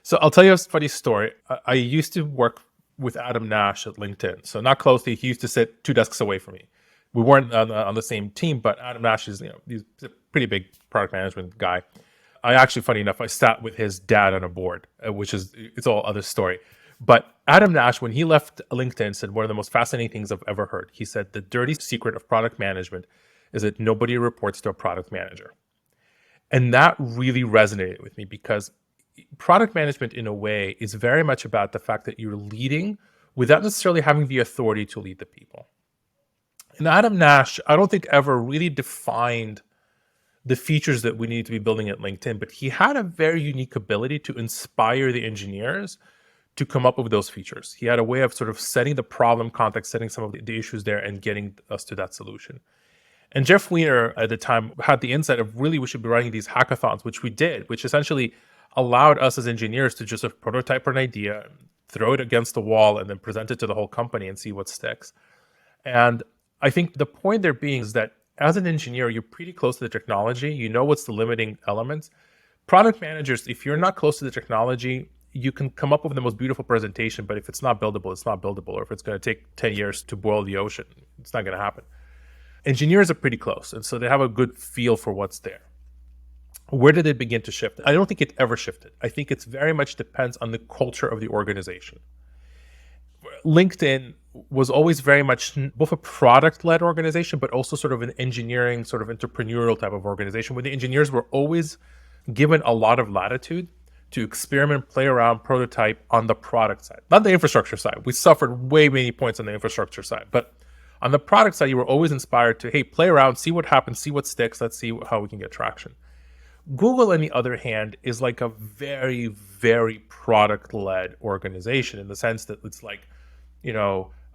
So I'll tell you a funny story. I used to work with Adam Nash at LinkedIn. So not closely. He used to sit two desks away from me. We weren't on the same team, but Adam Nash is, he's a pretty big product management guy. I actually, funny enough, I sat with his dad on a board, it's all other story. But Adam Nash, when he left LinkedIn, said one of the most fascinating things I've ever heard. He said the dirty secret of product management is that nobody reports to a product manager. And that really resonated with me because product management, in a way, is very much about the fact that you're leading without necessarily having the authority to lead the people. And Adam Nash, I don't think ever really defined the features that we need to be building at LinkedIn, but he had a very unique ability to inspire the engineers to come up with those features. He had a way of sort of setting the problem context, setting some of the issues there, and getting us to that solution. And Jeff Weiner at the time had the insight of really we should be running these hackathons, which we did, which essentially allowed us as engineers to just sort of prototype an idea, throw it against the wall, and then present it to the whole company and see what sticks. And I think the point there being is that as an engineer, you're pretty close to the technology. You know what's the limiting elements. Product managers, if you're not close to the technology, you can come up with the most beautiful presentation, but if it's not buildable, it's not buildable. Or if it's going to take 10 years to boil the ocean, it's not going to happen. Engineers are pretty close, and so they have a good feel for what's there. Where did it begin to shift? I don't think it ever shifted. I think it's very much depends on the culture of the organization. LinkedIn was always very much both a product-led organization, but also sort of an engineering, sort of entrepreneurial type of organization, where the engineers were always given a lot of latitude to experiment, play around, prototype on the product side, not the infrastructure side. We suffered way many points on the infrastructure side, but on the product side, you were always inspired to, hey, play around, see what happens, see what sticks, let's see how we can get traction. Google, on the other hand, is like a very, very product-led organization in the sense that it's like,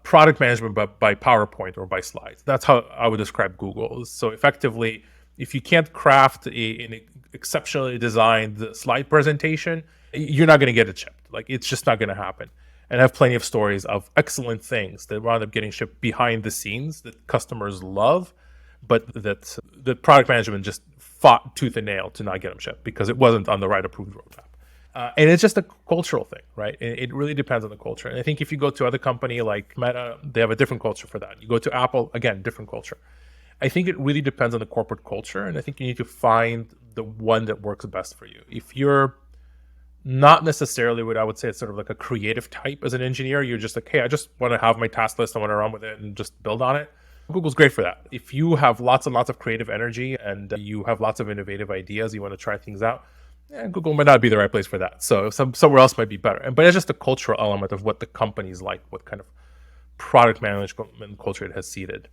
product management but by PowerPoint or by slides. That's how I would describe Google. So effectively, if you can't craft an exceptionally designed slide presentation, you're not going to get it shipped. Like, it's just not going to happen. And I have plenty of stories of excellent things that wound up getting shipped behind the scenes that customers love, but that the product management just fought tooth and nail to not get them shipped because it wasn't on the right approved roadmap. And it's just a cultural thing, right? It really depends on the culture. And I think if you go to other company like Meta, they have a different culture for that. You go to Apple, again, different culture. I think it really depends on the corporate culture. And I think you need to find the one that works best for you. If you're not necessarily what I would say is sort of like a creative type as an engineer, you're just like, hey, I just want to have my task list. I want to run with it and just build on it. Google's great for that. If you have lots and lots of creative energy and you have lots of innovative ideas, you want to try things out, Google might not be the right place for that. So somewhere else might be better. But it's just a cultural element of what the company's like, what kind of product management culture it has seeded.